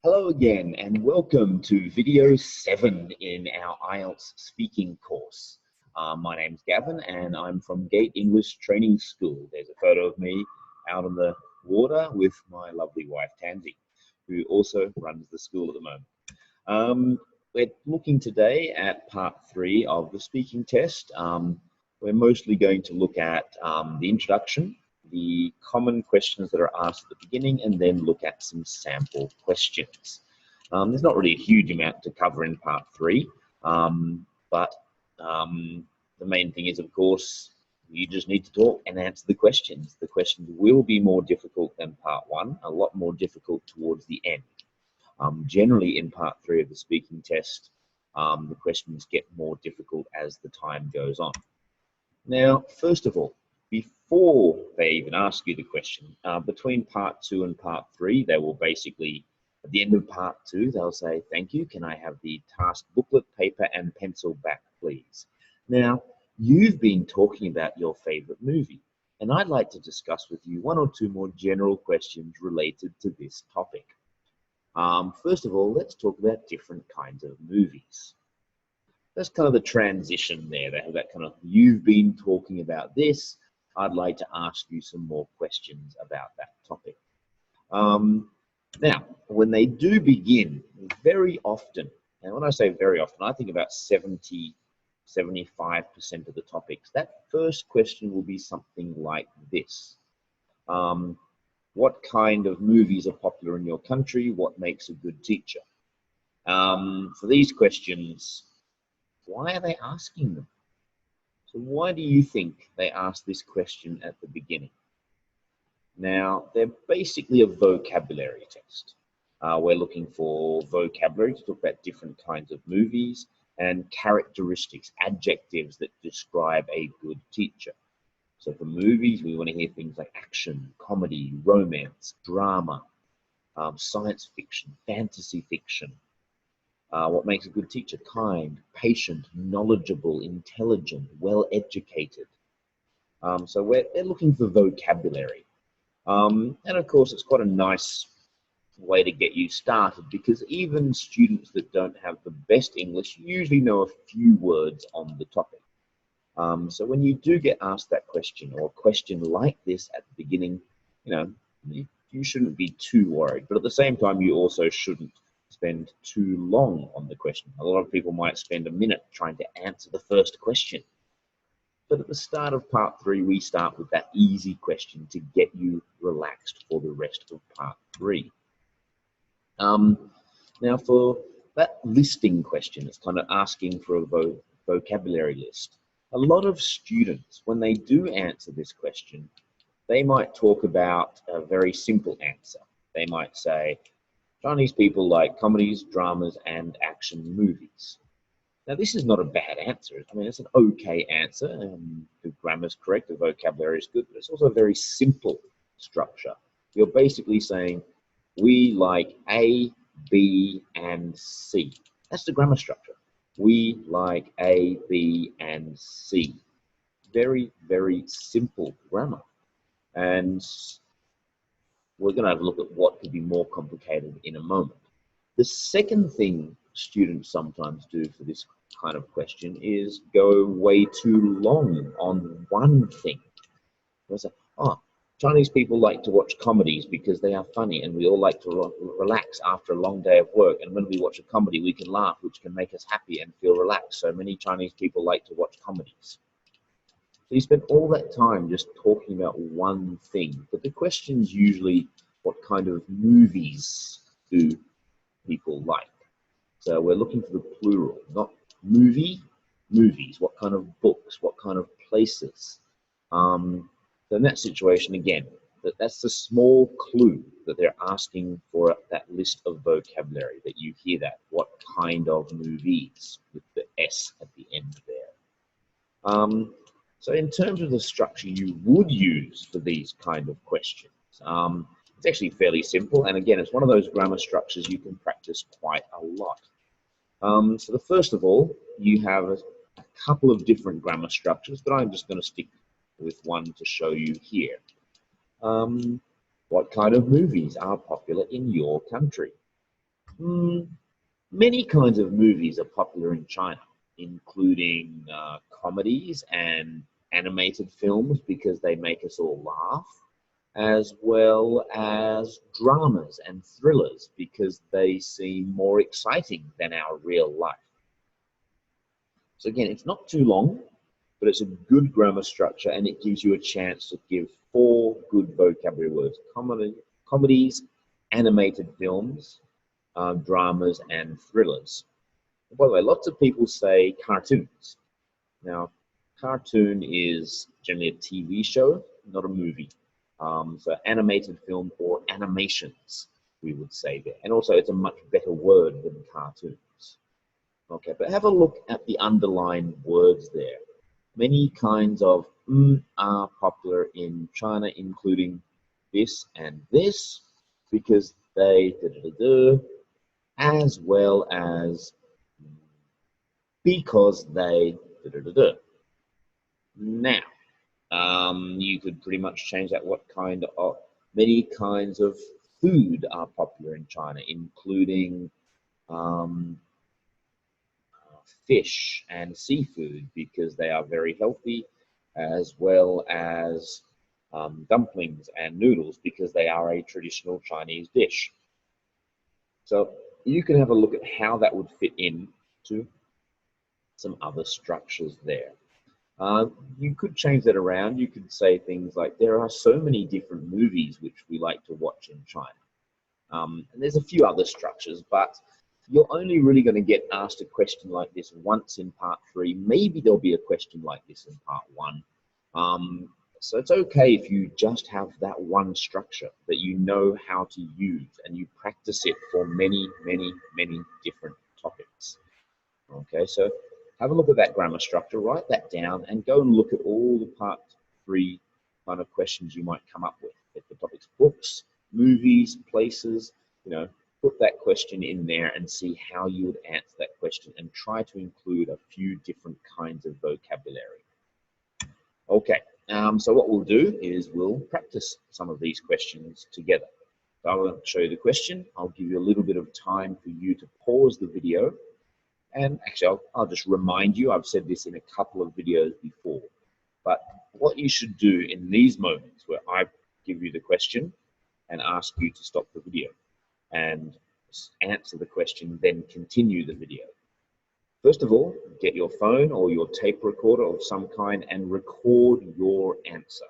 Hello again and welcome to video 7 in our IELTS speaking course. My name's Gavin and I'm from Gate English Training School. There's a photo of me out on the water with my lovely wife Tansy, who also runs the school at the moment. We're looking today at part 3 of the speaking test. We're mostly going to look at the introduction, the common questions that are asked at the beginning, and then look at some sample questions. There's not really a huge amount to cover in part 3, but the main thing is, of course, you just need to talk and answer the questions. The questions will be more difficult than part 1, a lot more difficult towards the end. Generally, in part 3 of the speaking test, the questions get more difficult as the time goes on. Now, first of all, before they even ask you the question, between part 2 and part 3, they will basically, at the end of part 2, they'll say, "Thank you, can I have the task booklet, paper and pencil back, please?" Now, you've been talking about your favorite movie, and I'd like to discuss with you 1 or 2 more general questions related to this topic. First of all, let's talk about different kinds of movies. That's kind of the transition there. They have that kind of, you've been talking about this, I'd like to ask you some more questions about that topic. Now, when they do begin, very often, and when I say very often, I think about 75% of the topics, that first question will be something like this. What kind of movies are popular in your country? What makes a good teacher? For these questions, why are they asking them? So why do you think they ask this question at the beginning? Now, they're basically a vocabulary test. We're looking for vocabulary to talk about different kinds of movies and characteristics, adjectives that describe a good teacher. So for movies, we want to hear things like action, comedy, romance, drama, science fiction, fantasy fiction. What makes a good teacher? Kind, patient, knowledgeable, intelligent, well-educated. So they're looking for vocabulary. And of course, it's quite a nice way to get you started, because even students that don't have the best English usually know a few words on the topic. So when you do get asked that question, or a question like this at the beginning, you shouldn't be too worried. But at the same time, you also shouldn't spend too long on the question. A lot of people might spend a minute trying to answer the first question. But at the start of part 3, we start with that easy question to get you relaxed for the rest of part 3. Now, for that listing question, it's kind of asking for a vocabulary list. A lot of students, when they do answer this question, they might talk about a very simple answer. They might say, Chinese people like comedies, dramas, and action movies. Now, this is not a bad answer. I mean, it's an okay answer. The grammar's correct, the vocabulary is good, but it's also a very simple structure. You're basically saying, we like A, B, and C. That's the grammar structure. We like A, B, and C. Very, very simple grammar. And we're going to have a look at what could be more complicated in a moment. The second thing students sometimes do for this kind of question is go way too long on one thing. They say, oh, Chinese people like to watch comedies because they are funny, and we all like to relax after a long day of work. And when we watch a comedy, we can laugh, which can make us happy and feel relaxed. So many Chinese people like to watch comedies. So you spend all that time just talking about one thing. But the question's usually, what kind of movies do people like? So we're looking for the plural, not movies. What kind of books? What kind of places? So in that situation, again, that's the small clue that they're asking for, that list of vocabulary, that you hear that. What kind of movies, with the S at the end there. So in terms of the structure you would use for these kind of questions, it's actually fairly simple. And again, it's one of those grammar structures you can practice quite a lot. So the first of all, you have a couple of different grammar structures, but I'm just going to stick with one to show you here. What kind of movies are popular in your country? Mm, Many kinds of movies are popular in China, including comedies and animated films because they make us all laugh, as well as dramas and thrillers because they seem more exciting than our real life. So again, it's not too long, but it's a good grammar structure and it gives you a chance to give 4 good vocabulary words: comedies, animated films, dramas, and thrillers. By the way, lots of people say cartoons. Now, cartoon is generally a TV show, not a movie. So animated film or animations, we would say there. And also, it's a much better word than cartoons. Okay, but have a look at the underlined words there. Many kinds of are popular in China, including this and this, because they da, da, da, da, as well as because they da, da, da, da. Now, you could pretty much change that. What kind of many kinds of food are popular in China, including um, fish and seafood because they are very healthy, as well as dumplings and noodles because they are a traditional Chinese dish. So you can have a look at how that would fit in to some other structures there. You could change that around. You could say things like, there are so many different movies which we like to watch in China. And there's a few other structures, but you're only really going to get asked a question like this once in part 3. Maybe there'll be a question like this in part 1. So it's okay if you just have that one structure that you know how to use and you practice it for many, many, many different topics. Okay, so have a look at that grammar structure, write that down, and go and look at all the part 3 kind of questions you might come up with. If the topic's books, movies, places, put that question in there and see how you would answer that question and try to include a few different kinds of vocabulary. Okay, so what we'll do is we'll practice some of these questions together. So I will show you the question. I'll give you a little bit of time for you to pause the video. And actually, I'll just remind you, I've said this in a couple of videos before, but what you should do in these moments where I give you the question and ask you to stop the video and answer the question, then continue the video. First of all, get your phone or your tape recorder of some kind and record your answer.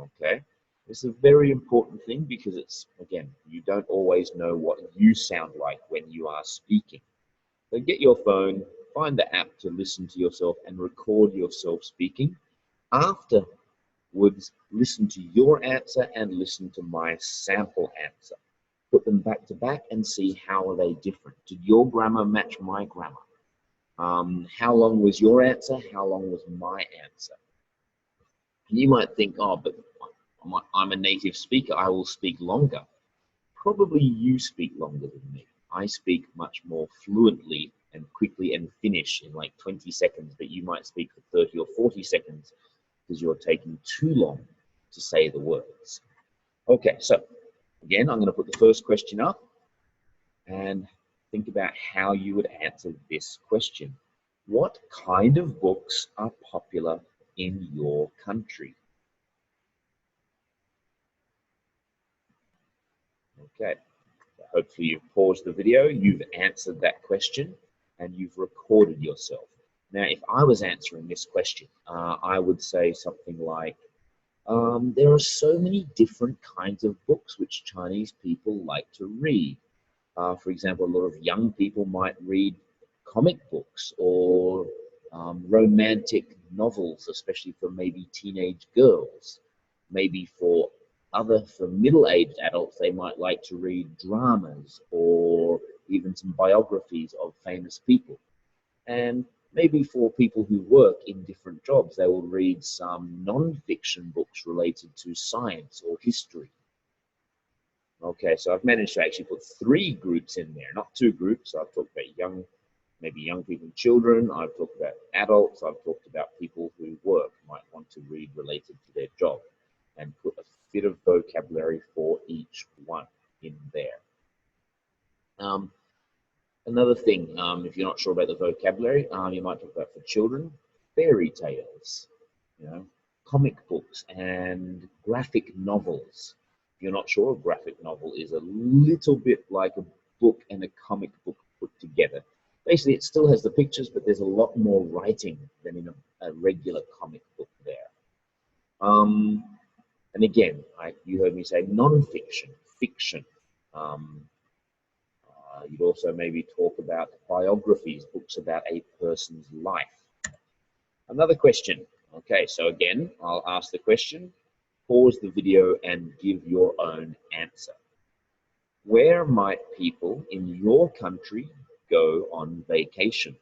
Okay? This is a very important thing because it's, again, you don't always know what you sound like when you are speaking. So get your phone, find the app to listen to yourself and record yourself speaking. Afterwards, listen to your answer and listen to my sample answer. Put them back to back and see how are they different. Did your grammar match my grammar? How long was your answer? How long was my answer? And you might think, oh, but I'm a native speaker. I will speak longer. Probably you speak longer than me. I speak much more fluently and quickly and finish in like 20 seconds, but you might speak for 30 or 40 seconds because you're taking too long to say the words. Okay, so again, I'm going to put the first question up and think about how you would answer this question. What kind of books are popular in your country? Okay. Hopefully you've paused the video, you've answered that question, and you've recorded yourself. Now, if I was answering this question, I would say something like, there are so many different kinds of books which Chinese people like to read. For example, a lot of young people might read comic books or romantic novels, especially for maybe teenage girls. Maybe for middle-aged adults, they might like to read dramas or even some biographies of famous people. And maybe for people who work in different jobs, they will read some non-fiction books related to science or history. Okay, so I've managed to actually put 3 groups in there, not 2 groups. So I've talked about maybe young people and children. I've talked about adults. I've talked about people who work, might want to read related to their job, and put a bit of vocabulary for each one in there. Another thing, if you're not sure about the vocabulary, you might talk about for children, fairy tales, you know, comic books and graphic novels. If you're not sure, a graphic novel is a little bit like a book and a comic book put together. Basically, it still has the pictures, but there's a lot more writing than in a regular comic book there. And again, you heard me say non-fiction, fiction. Um, you'd also maybe talk about biographies, books about a person's life. Another question. Okay, so again, I'll ask the question, pause the video and give your own answer. Where might people in your country go on vacation?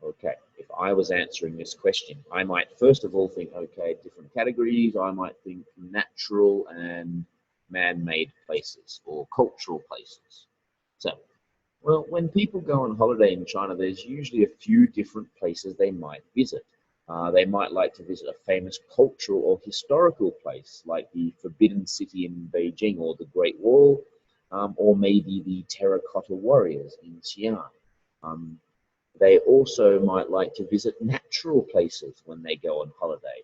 Okay, if I was answering this question, I might first of all think, okay, different categories. I might think natural and man-made places or cultural places. So, well, when people go on holiday in China, there's usually a few different places they might visit. They might like to visit a famous cultural or historical place like the Forbidden City in Beijing or the Great Wall, or maybe the Terracotta Warriors in Xi'an. Um, they also might like to visit natural places when they go on holiday,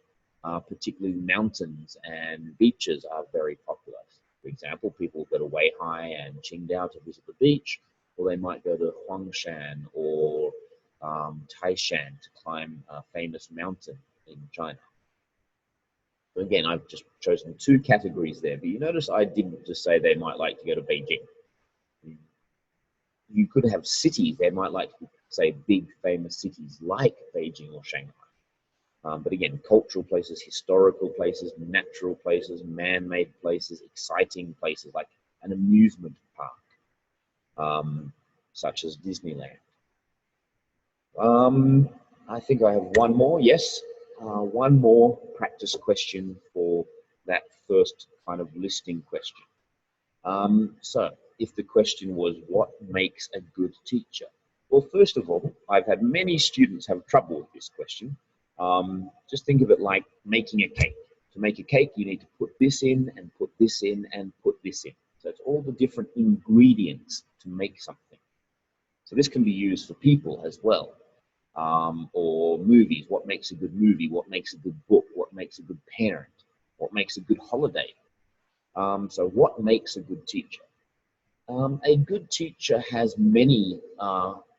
particularly mountains and beaches are very popular. For example, people go to Weihai and Qingdao to visit the beach, or they might go to Huangshan or Taishan to climb a famous mountain in China. So again, I've just chosen two categories there, but you notice I didn't just say they might like to go to Beijing. You could have cities. They might like to say big famous cities like Beijing or Shanghai. But again, cultural places, historical places, natural places, man-made places, exciting places like an amusement park, such as Disneyland. I think I have one more, yes. One more practice question for that first kind of listing question. So if the question was, what makes a good teacher? Well, first of all, I've had many students have trouble with this question. Just think of it like making a cake. To make a cake, you need to put this in and put this in and put this in. So it's all the different ingredients to make something. So this can be used for people as well, or movies. What makes a good movie? What makes a good book? What makes a good parent? What makes a good holiday? So what makes a good teacher? A good teacher has many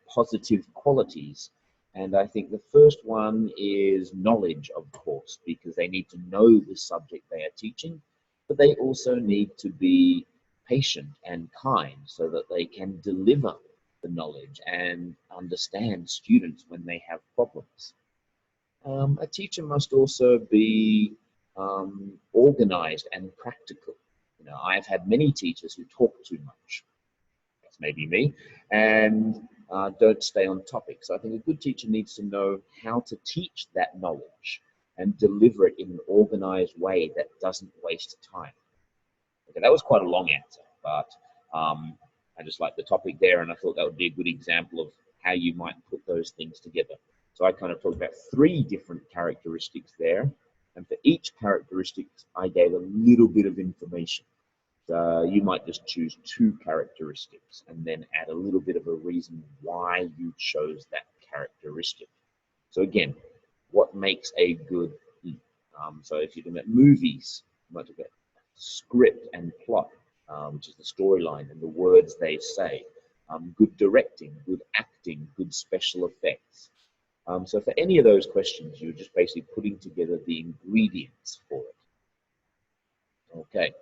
positive qualities. And I think the first one is knowledge, of course, because they need to know the subject they are teaching, but they also need to be patient and kind so that they can deliver the knowledge and understand students when they have problems. A teacher must also be organized and practical. You know, I've had many teachers who talk too much. That's maybe me, and don't stay on topic. So I think a good teacher needs to know how to teach that knowledge and deliver it in an organized way that doesn't waste time. Okay, that was quite a long answer, but I just like the topic there, and I thought that would be a good example of how you might put those things together. So I kind of talked about three different characteristics there, and for each characteristic, I gave a little bit of information. You might just choose two characteristics and then add a little bit of a reason why you chose that characteristic. So again, what makes a good so if you're looking at movies, you might look at script and plot, which is the storyline and the words they say. Good directing, good acting, good special effects. So for any of those questions, you're just basically putting together the ingredients for it. Okay.